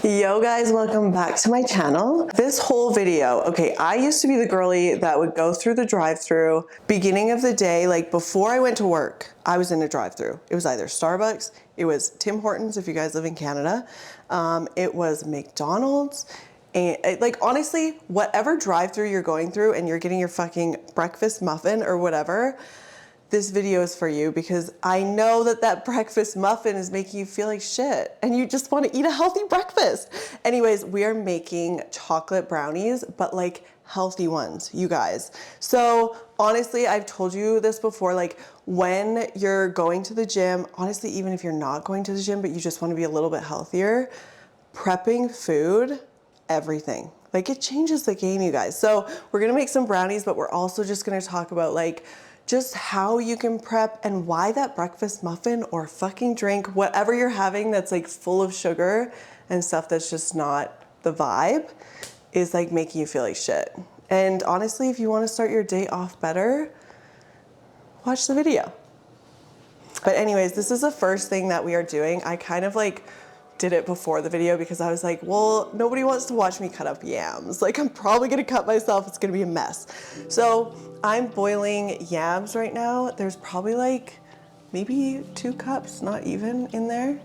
Yo guys, welcome back to my channel. This whole video, okay, I used to be the girly that would go through the drive-thru beginning of the day, like before I went to work, I was in a drive-thru. It was either Starbucks, it was Tim Hortons if you guys live in Canada, it was McDonald's, and like honestly, whatever drive-thru you're going through and you're getting your fucking breakfast muffin or whatever, this video is for you because I know that that breakfast muffin is making you feel like shit and you just want to eat a healthy breakfast. Anyways, we are making chocolate brownies, but like healthy ones, you guys. So honestly, I've told you this before, like when you're going to the gym, honestly, even if you're not going to the gym, but you just want to be a little bit healthier, prepping food, everything. Like it changes the game, you guys. So we're gonna make some brownies, but we're also just gonna talk about like just how you can prep and why that breakfast muffin or fucking drink, whatever you're having that's like full of sugar and stuff that's just not the vibe, is like making you feel like shit. And honestly, if you want to start your day off better, watch the video. But anyways, this is the first thing that we are doing. I kind of like did it before the video because I was like, well, nobody wants to watch me cut up yams. Like I'm probably gonna cut myself, it's gonna be a mess. So I'm boiling yams right now. There's probably like maybe 2 cups, not even in there.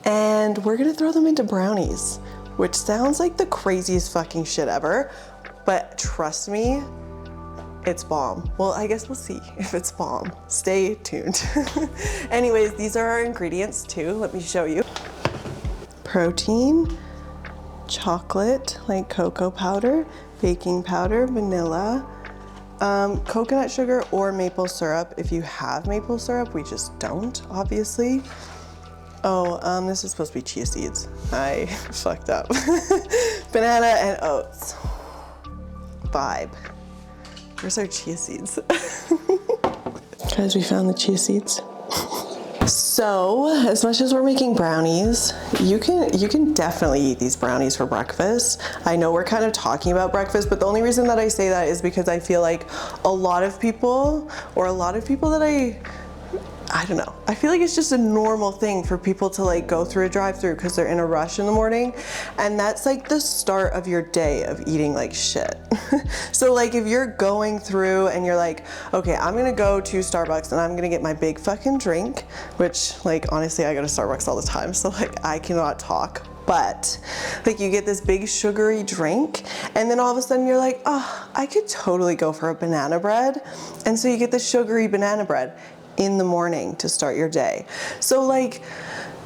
And we're gonna throw them into brownies, which sounds like the craziest fucking shit ever, but trust me, it's bomb. Well, I guess we'll see if it's bomb. Stay tuned. Anyways, these are our ingredients too. Let me show you. Protein, chocolate, like cocoa powder, baking powder, vanilla, coconut sugar or maple syrup. If you have maple syrup, we just don't, obviously. Oh, this is supposed to be chia seeds. I fucked up. Banana and oats. Vibe. Where's our chia seeds? Guys, we found the chia seeds. So, as much as we're making brownies, you can definitely eat these brownies for breakfast. I know we're kind of talking about breakfast, but the only reason that I say that is because I feel like a lot of people that I don't know. I feel like it's just a normal thing for people to like go through a drive-thru because they're in a rush in the morning. And that's like the start of your day of eating like shit. So like if you're going through and you're like, okay, I'm gonna go to Starbucks and I'm gonna get my big fucking drink, which like honestly, I go to Starbucks all the time. So like I cannot talk. But like you get this big sugary drink and then all of a sudden you're like, oh, I could totally go for a banana bread. And so you get the sugary banana bread in the morning to start your day. So like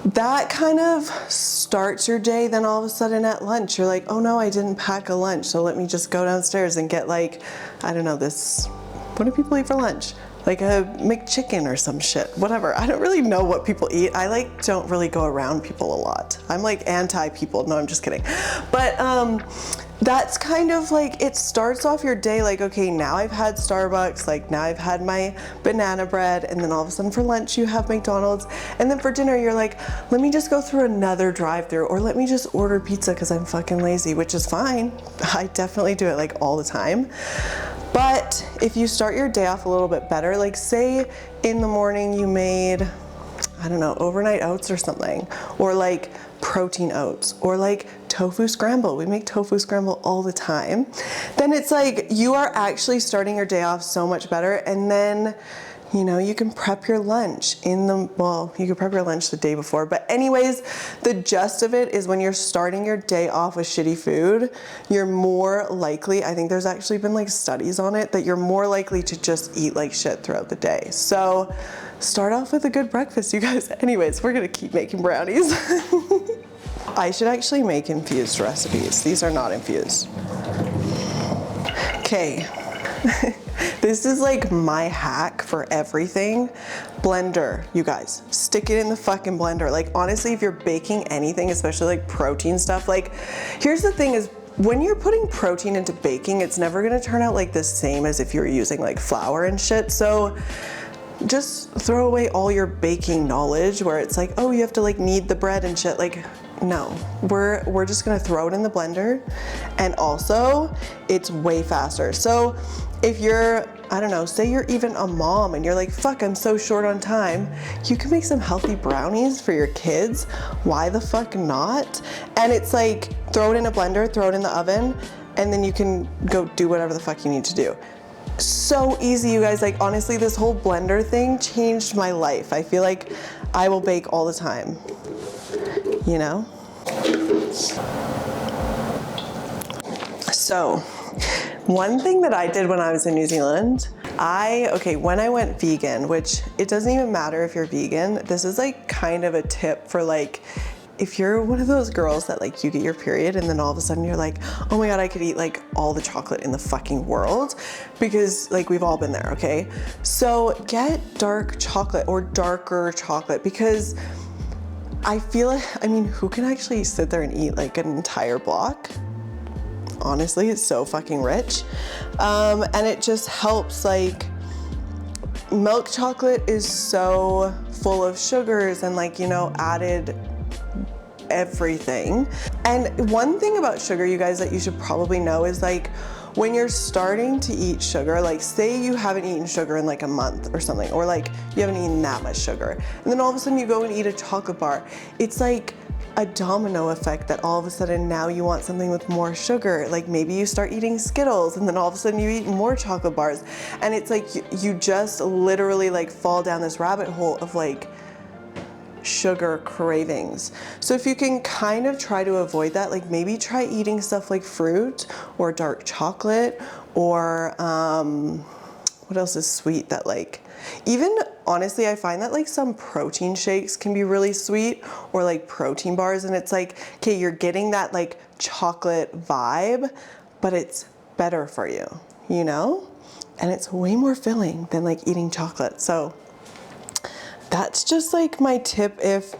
that kind of starts your day. Then all of a sudden at lunch, you're like, oh no, I didn't pack a lunch. So let me just go downstairs and get like, I don't know, what do people eat for lunch? Like a McChicken or some shit, whatever. I don't really know what people eat. I like don't really go around people a lot. I'm like anti people. No, I'm just kidding. But that's kind of like, it starts off your day like, okay, now I've had Starbucks, like now I've had my banana bread, and then all of a sudden for lunch you have McDonald's, and then for dinner you're like, let me just go through another drive-thru, or let me just order pizza because I'm fucking lazy, which is fine. I definitely do it like all the time. But if you start your day off a little bit better, like say in the morning you made, I don't know, overnight oats or something, or like protein oats, or like tofu scramble. We make tofu scramble all the time. Then it's like you are actually starting your day off so much better. And then, you know, you can prep your lunch you can prep your lunch the day before. But anyways, the gist of it is when you're starting your day off with shitty food, you're more likely, I think there's actually been like studies on it, that you're more likely to just eat like shit throughout the day. So start off with a good breakfast, you guys. Anyways, we're gonna keep making brownies. I should actually make infused recipes. These are not infused. Okay. This is like my hack for everything. Blender, you guys. Stick it in the fucking blender. Like honestly, if you're baking anything, especially like protein stuff, like here's the thing is, when you're putting protein into baking, it's never gonna turn out like the same as if you were using like flour and shit. So just throw away all your baking knowledge where it's like, oh, you have to like knead the bread and shit. Like, no, we're just gonna throw it in the blender. And also it's way faster. So if you're I don't know, say you're even a mom and you're like, fuck, I'm so short on time. You can make some healthy brownies for your kids. Why the fuck not? And it's like, throw it in a blender, throw it in the oven, and then you can go do whatever the fuck you need to do. So easy, you guys. Like, honestly, this whole blender thing changed my life. I feel like I will bake all the time, you know? So, one thing that I did when I was in New Zealand, when I went vegan, which it doesn't even matter if you're vegan, this is like kind of a tip for like, if you're one of those girls that like you get your period and then all of a sudden you're like, oh my God, I could eat like all the chocolate in the fucking world, because like we've all been there, okay? So get dark chocolate or darker chocolate, because I mean, who can actually sit there and eat like an entire block? Honestly, it's so fucking rich. And it just helps, like, milk chocolate is so full of sugars and like, you know, added everything. And one thing about sugar, you guys, that you should probably know is like, when you're starting to eat sugar, like say you haven't eaten sugar in like a month or something, or like you haven't eaten that much sugar, and then all of a sudden you go and eat a chocolate bar, it's like a domino effect that all of a sudden now you want something with more sugar. Like maybe you start eating Skittles and then all of a sudden you eat more chocolate bars, and it's like you just literally like fall down this rabbit hole of like sugar cravings. So if you can kind of try to avoid that, like maybe try eating stuff like fruit or dark chocolate, or what else is sweet that like, even honestly, I find that like some protein shakes can be really sweet, or like protein bars, and it's like, okay, you're getting that like chocolate vibe, but it's better for you, you know? And it's way more filling than like eating chocolate. So that's just like my tip. If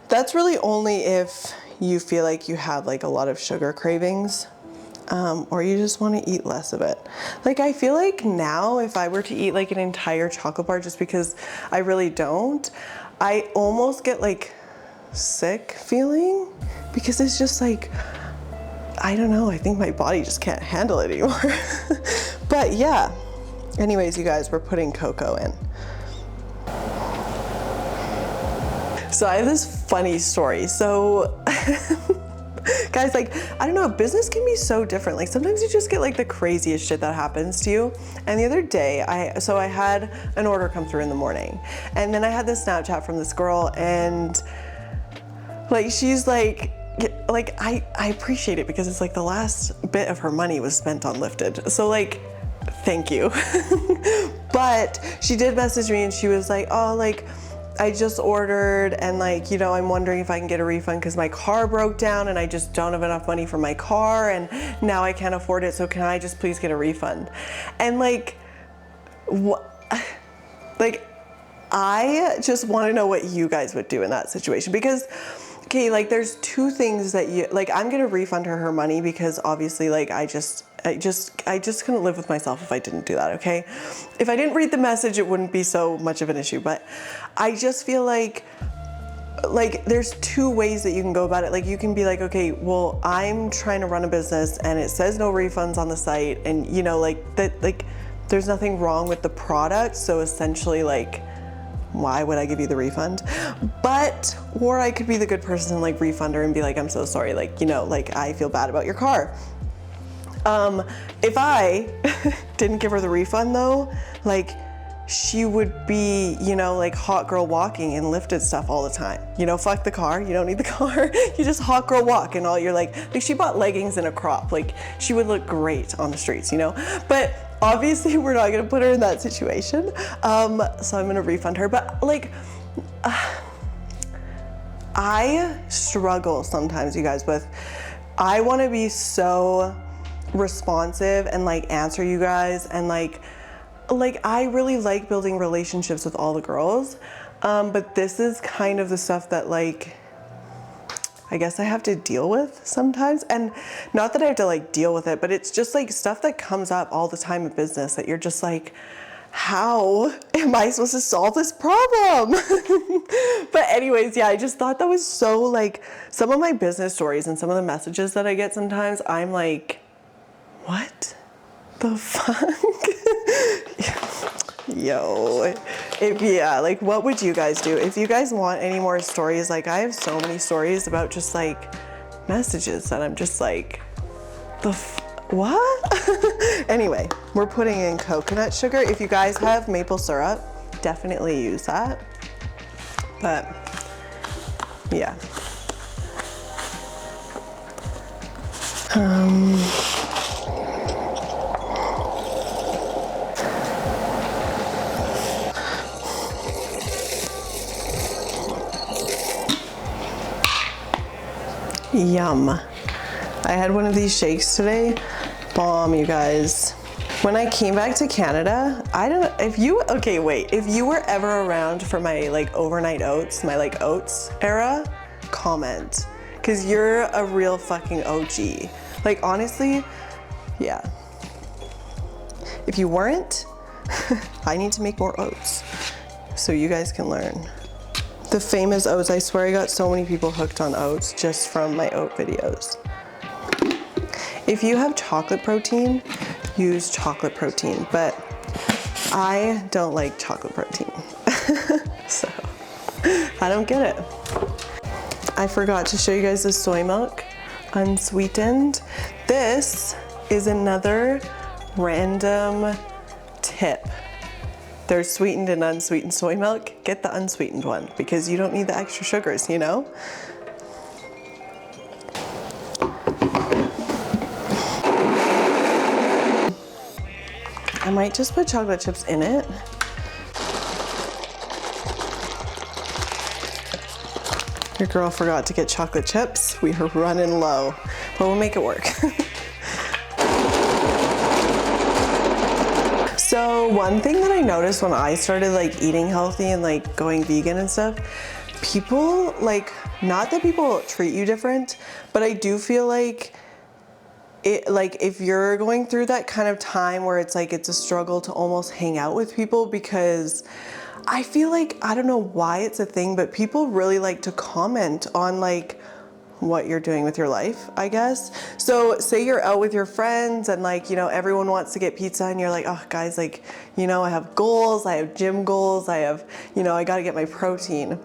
that's really only if you feel like you have like a lot of sugar cravings, or you just want to eat less of it. Like I feel like now if I were to eat like an entire chocolate bar, just because I really don't, I almost get like sick feeling, because it's just like, I don't know, I think my body just can't handle it anymore. But yeah, anyways, you guys, we're putting cocoa in. So I have this funny story. So guys, like, I don't know, business can be so different. Like sometimes you just get like the craziest shit that happens to you. And the other day, I had an order come through in the morning, and then I had this Snapchat from this girl, and like, she's like I appreciate it, because it's like the last bit of her money was spent on Lifted. So like, thank you. But she did message me and she was like, oh, like, I just ordered, and like, you know, I'm wondering if I can get a refund because my car broke down and I just don't have enough money for my car, and now I can't afford it, so can I just please get a refund? And like, what? Like, I just want to know what you guys would do in that situation, because okay, like there's two things that you, like, I'm gonna refund her money, because obviously like I just couldn't live with myself if I didn't do that, okay? If I didn't read the message, it wouldn't be so much of an issue, but I just feel like there's two ways that you can go about it. Like you can be like, okay, well, I'm trying to run a business and it says no refunds on the site, and you know, like that, like there's nothing wrong with the product, so essentially like, why would I give you the refund? But, or I could be the good person and like refund her and be like, I'm so sorry, like, you know, like I feel bad about your car. If I didn't give her the refund though, like she would be, you know, like hot girl walking and Lifted stuff all the time. You know, fuck the car, you don't need the car. You just hot girl walk, and all you're like she bought leggings and a crop. Like she would look great on the streets, you know? But obviously we're not gonna put her in that situation. So I'm gonna refund her. But like, I struggle sometimes, you guys, with, I wanna be so responsive and like answer you guys, and like I really like building relationships with all the girls, but this is kind of the stuff that like I guess I have to deal with sometimes. And not that I have to like deal with it, but it's just like stuff that comes up all the time in business that you're just like, how am I supposed to solve this problem? But anyways, yeah, I just thought that was so like, some of my business stories and some of the messages that I get sometimes, I'm like, what the fuck? Yo, if yeah, like what would you guys do? If you guys want any more stories, like I have so many stories about just like messages that I'm just like, what? Anyway, we're putting in coconut sugar. If you guys have maple syrup, definitely use that. But yeah. Yum. I had one of these shakes today. Bomb, you guys. When I came back to Canada, I don't know if you, okay, wait, if you were ever around for my like overnight oats, my like oats era, comment, because you're a real fucking OG. Like honestly, yeah. If you weren't, I need to make more oats so you guys can learn. The famous oats, I swear I got so many people hooked on oats just from my oat videos. If you have chocolate protein, use chocolate protein, but I don't like chocolate protein. So I don't get it. I forgot to show you guys the soy milk, unsweetened. This is another random tip. There's sweetened and unsweetened soy milk. Get the unsweetened one because you don't need the extra sugars, you know? I might just put chocolate chips in it. Your girl forgot to get chocolate chips. We are running low, but we'll make it work. So one thing that I noticed when I started like eating healthy and like going vegan and stuff, people like, not that people treat you different, but I do feel like it, like if you're going through that kind of time where it's like it's a struggle to almost hang out with people, because I feel like, I don't know why it's a thing, but people really like to comment on like what you're doing with your life, I guess. So say you're out with your friends and like, you know, everyone wants to get pizza and you're like, oh guys, like, you know, I have goals, I have gym goals, I have, you know, I gotta get my protein.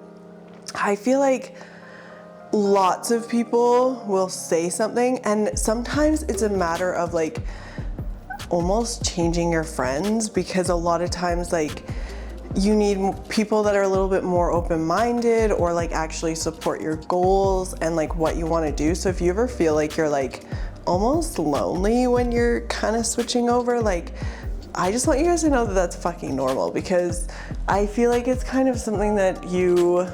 I feel like lots of people will say something, and sometimes it's a matter of like almost changing your friends, because a lot of times like you need people that are a little bit more open-minded or like actually support your goals and like what you want to do. So if you ever feel like you're like almost lonely when you're kind of switching over, like I just want you guys to know that that's fucking normal, because I feel like it's kind of something that you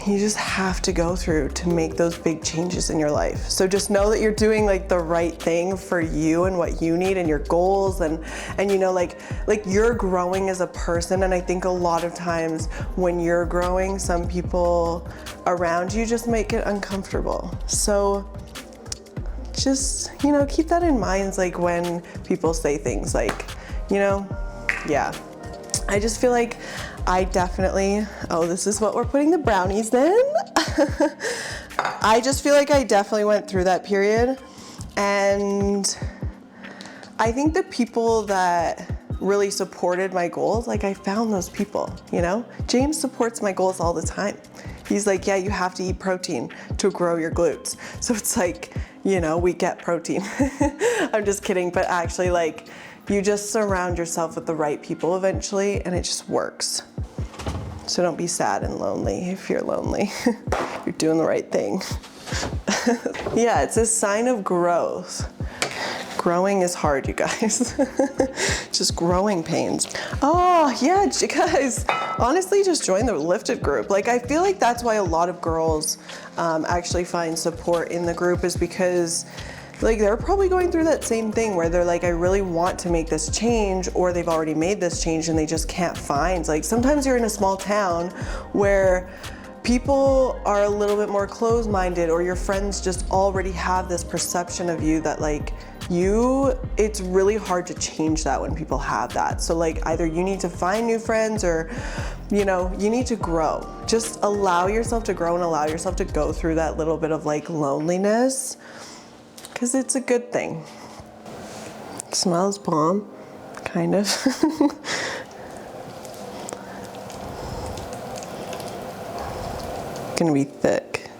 just have to go through to make those big changes in your life. So just know that you're doing like the right thing for you and what you need and your goals, and you know, like you're growing as a person. And I think a lot of times when you're growing, some people around you just make it uncomfortable. So just, you know, keep that in mind, like when people say things like, you know, yeah. I just feel like I definitely, oh, this is what we're putting the brownies in. I just feel like I definitely went through that period. And I think the people that really supported my goals, like I found those people, you know? James supports my goals all the time. He's like, yeah, you have to eat protein to grow your glutes. So it's like, you know, we get protein. I'm just kidding, but actually like, you just surround yourself with the right people eventually, and it just works. So don't be sad and lonely if you're lonely. You're doing the right thing. Yeah, it's a sign of growth. Growing is hard, you guys. Just growing pains. Oh, yeah, you guys, honestly, just join the lifted group. Like, I feel like that's why a lot of girls actually find support in the group, is because like they're probably going through that same thing where they're like, I really want to make this change, or they've already made this change and they just can't find. Like sometimes you're in a small town where people are a little bit more closed-minded, or your friends just already have this perception of you that like it's really hard to change that when people have that. So like either you need to find new friends, or you know, you need to grow. Just allow yourself to grow and allow yourself to go through that little bit of like loneliness, because it's a good thing. It smells bomb, kind of. gonna be thick.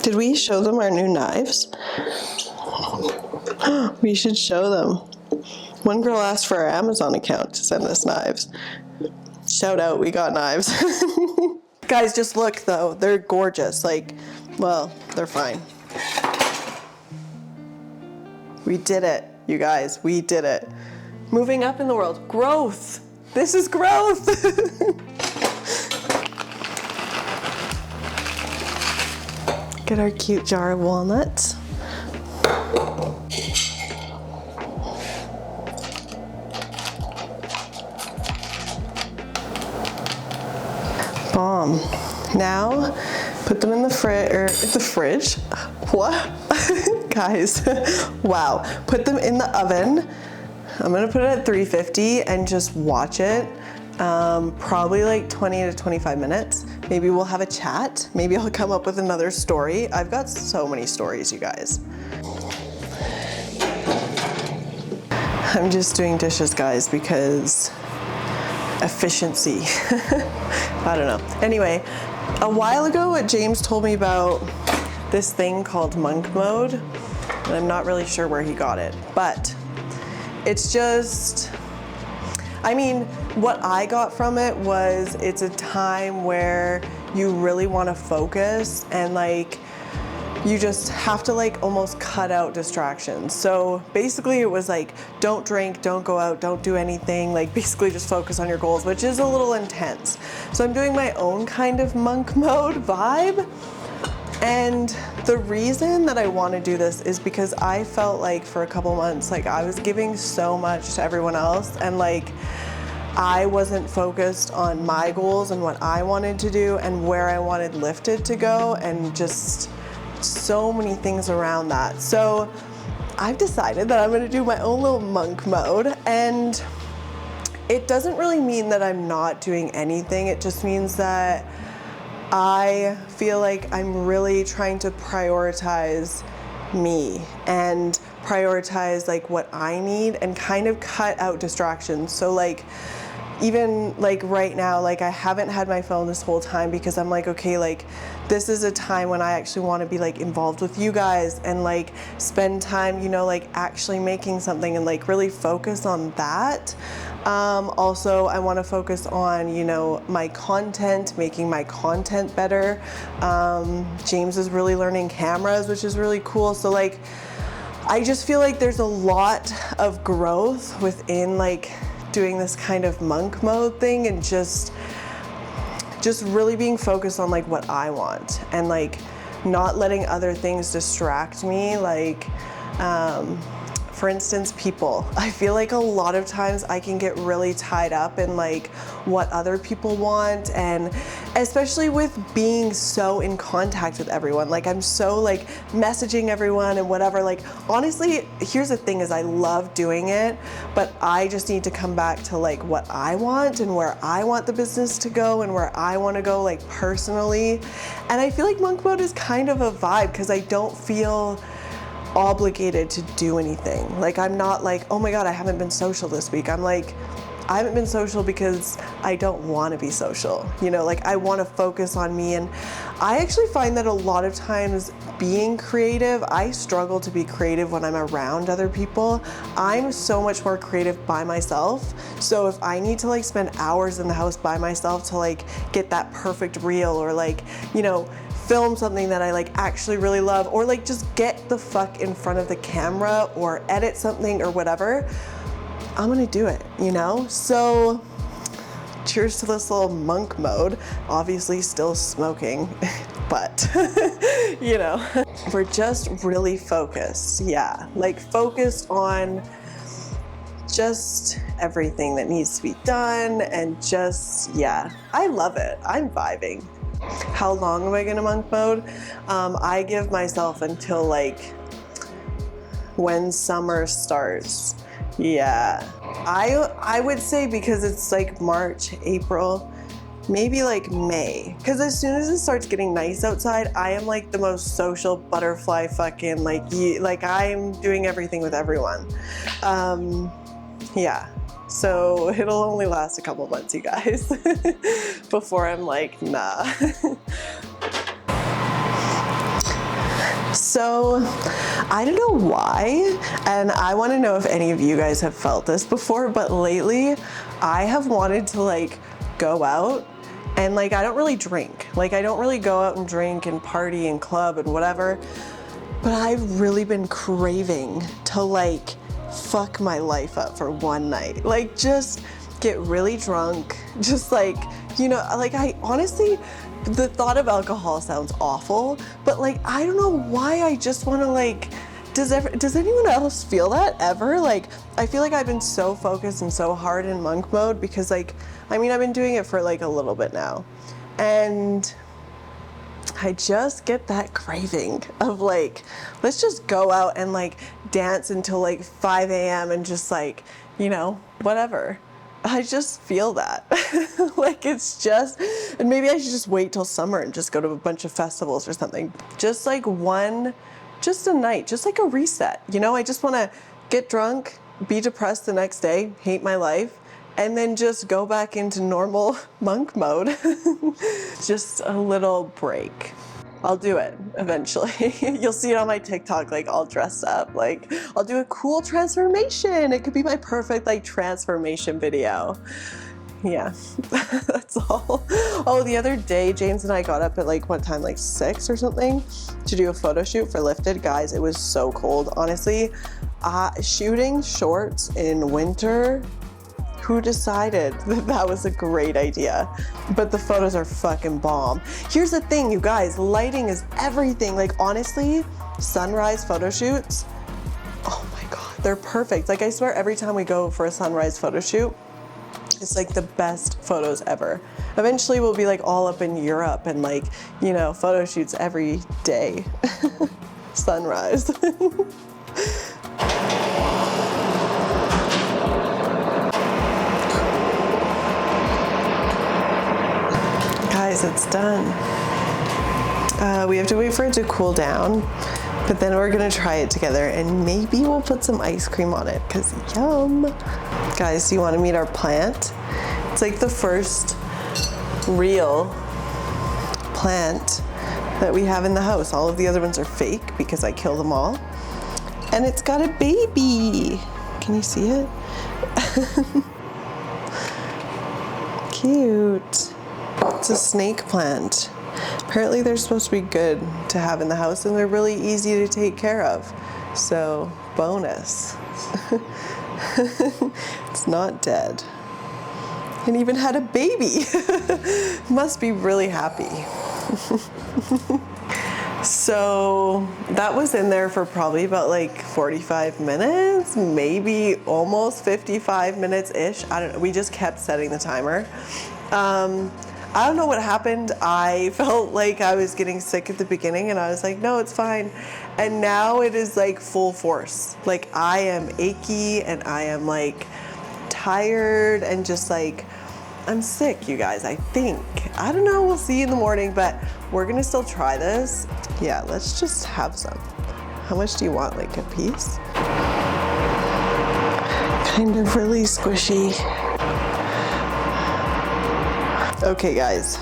Did we show them our new knives? We should show them. One girl asked for our Amazon account to send us knives. Shout out, we got knives. Guys, just look though, they're gorgeous. Like, well, they're fine. We did it, you guys, we did it. Moving up in the world, growth. This is growth. Get our cute jar of walnuts. Bomb. Now, put them in the fridge. What? Guys, wow. Put them in the oven. I'm gonna put it at 350 and just watch it. Probably like 20 to 25 minutes. Maybe we'll have a chat. Maybe I'll come up with another story. I've got so many stories, you guys. I'm just doing dishes, guys, because efficiency. I don't know. Anyway, a while ago, James told me about this thing called monk mode, and I'm not really sure where he got it, but it's just, I mean, what I got from it was it's a time where you really want to focus and like you just have to like almost cut out distractions. So basically it was like, don't drink, don't go out, don't do anything, like basically just focus on your goals, which is a little intense. So I'm doing my own kind of monk mode vibe. And the reason that I want to do this is because I felt like for a couple months, like I was giving so much to everyone else and like I wasn't focused on my goals and what I wanted to do and where I wanted Lifted to go and just so many things around that. So I've decided that I'm going to do my own little monk mode, and it doesn't really mean that I'm not doing anything. It just means that I feel like I'm really trying to prioritize me and prioritize like what I need and kind of cut out distractions. So like even like right now, like I haven't had my phone this whole time because I'm like, okay, like this is a time when I actually want to be like involved with you guys and like spend time, you know, like actually making something and like really focus on that. Also, I want to focus on, you know, my content, making my content better. James is really learning cameras, which is really cool. So like, I just feel like there's a lot of growth within like doing this kind of monk mode thing and just really being focused on like what I want and like not letting other things distract me. Like, for instance, people. I feel like a lot of times I can get really tied up in like what other people want, and especially with being so in contact with everyone. Like I'm so like messaging everyone and whatever. Like honestly, here's the thing is I love doing it, but I just need to come back to like what I want and where I want the business to go and where I want to go like personally. And I feel like monk mode is kind of a vibe because I don't feel obligated to do anything. Like I'm not like, oh my God, I haven't been social this week. I'm like, I haven't been social because I don't want to be social. You know, like I want to focus on me. And I actually find that a lot of times being creative, I struggle to be creative when I'm around other people. I'm so much more creative by myself. So if I need to like spend hours in the house by myself to like get that perfect reel or like, you know, film something that I like actually really love, or like just get the fuck in front of the camera or edit something or whatever, I'm gonna do it, you know? So cheers to this little monk mode. Obviously still smoking, but you know, we're just really focused. Yeah, like focused on just everything that needs to be done and just, yeah, I love it. I'm vibing. How long am I gonna monk mode? I give myself until like when summer starts. Yeah, I would say because it's like March, April, maybe like May. Because as soon as it starts getting nice outside, I am like the most social butterfly fucking like I'm doing everything with everyone. Yeah. So it'll only last a couple months, you guys, before I'm like, nah. So I don't know why, and I want to know if any of you guys have felt this before, but lately I have wanted to like go out and like I don't really drink. Like I don't really go out and drink and party and club and whatever, but I've really been craving to like fuck my life up for one night. Like just get really drunk, just like, you know, like I honestly, the thought of alcohol sounds awful, but like, I don't know why I just want to like, does anyone else feel that ever? Like, I feel like I've been so focused and so hard in monk mode because like, I mean, I've been doing it for like a little bit now, and I just get that craving of like, let's just go out and like dance until like 5 a.m. and just like, you know, whatever. I just feel that. Like it's just, and maybe I should just wait till summer and just go to a bunch of festivals or something. Just like just a night, just like a reset. You know, I just want to get drunk, be depressed the next day, hate my life, and then just go back into normal monk mode. Just a little break. I'll do it eventually. You'll see it on my TikTok, like all dressed up. Like I'll do a cool transformation. It could be my perfect like transformation video. Yeah, that's all. Oh, the other day, James and I got up at like what time, like 6 or something, to do a photo shoot for Lifted. Guys, it was so cold. Honestly, shooting shorts in winter, who decided that that was a great idea? But the photos are fucking bomb. Here's the thing, you guys, lighting is everything. Like honestly, sunrise photo shoots, oh my God, they're perfect. Like I swear every time we go for a sunrise photo shoot, it's like the best photos ever. Eventually we'll be like all up in Europe and like, you know, photo shoots every day. Sunrise. Guys, it's done. We have to wait for it to cool down, but then we're gonna try it together and maybe we'll put some ice cream on it, because yum. Guys, do you wanna meet our plant? It's like the first real plant that we have in the house. All of the other ones are fake because I kill them all. And it's got a baby. Can you see it? Cute. It's a snake plant. Apparently they're supposed to be good to have in the house and they're really easy to take care of. So, bonus. It's not dead. And even had a baby. Must be really happy. So that was in there for probably about like 45 minutes, maybe almost 55 minutes-ish. I don't know, we just kept setting the timer. I don't know what happened. I felt like I was getting sick at the beginning and I was like, no, it's fine. And now it is like full force. Like I am achy and I am like tired and just like, I'm sick, you guys, I think. I don't know, we'll see in the morning, but we're gonna still try this. Yeah, let's just have some. How much do you want, like a piece? Kind of really squishy. Okay guys,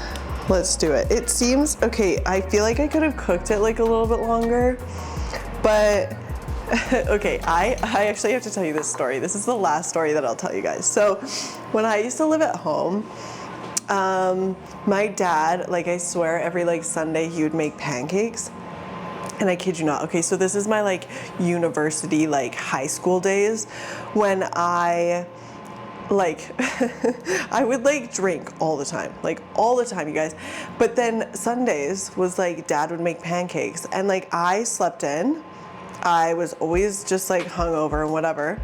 let's do it. It seems, okay, I feel like I could have cooked it like a little bit longer, but okay, I actually have to tell you this story. This is the last story that I'll tell you guys. So when I used to live at home, my dad, like I swear every like Sunday he would make pancakes. And I kid you not. Okay, so this is my like university, like high school days when I like, I would like drink all the time, you guys. But then Sundays was like dad would make pancakes and like I slept in. I was always just like hungover and whatever.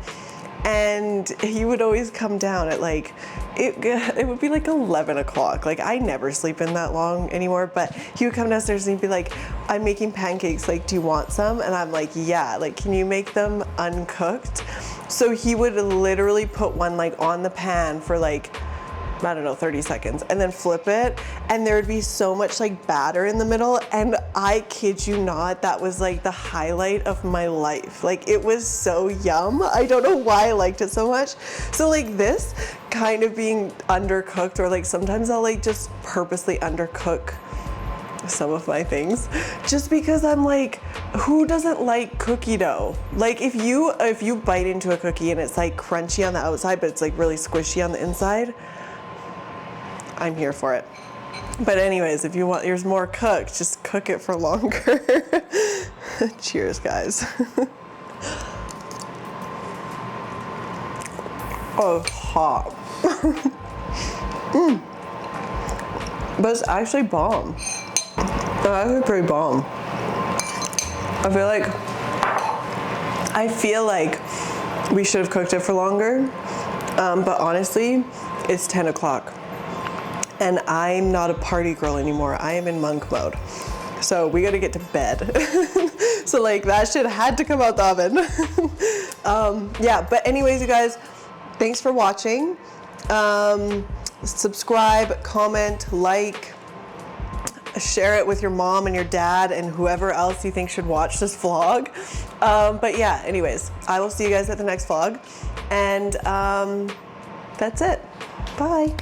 And he would always come down at like, it would be like 11 o'clock. Like I never sleep in that long anymore, but he would come downstairs and he'd be like, I'm making pancakes, like, do you want some? And I'm like, yeah, like, can you make them uncooked? So he would literally put one like on the pan for like I don't know, 30 seconds, and then flip it, and there would be so much like batter in the middle, and I kid you not, that was like the highlight of my life. Like, it was so yum. I don't know why I liked it so much. So like this kind of being undercooked, or like sometimes I'll like just purposely undercook some of my things just because I'm like, who doesn't like cookie dough? Like if you bite into a cookie and it's like crunchy on the outside but it's like really squishy on the inside, I'm here for it. But anyways, if you want yours more cooked, just cook it for longer. Cheers, guys. Oh, it's hot. But it's actually bomb. It's actually pretty bomb. I feel like we should have cooked it for longer, but honestly, it's 10 o'clock. And I'm not a party girl anymore. I am in monk mode. So we gotta get to bed. So like that shit had to come out the oven. Yeah, but anyways, you guys, thanks for watching. Subscribe, comment, like, share it with your mom and your dad and whoever else you think should watch this vlog. But yeah, anyways, I will see you guys at the next vlog. And that's it. Bye.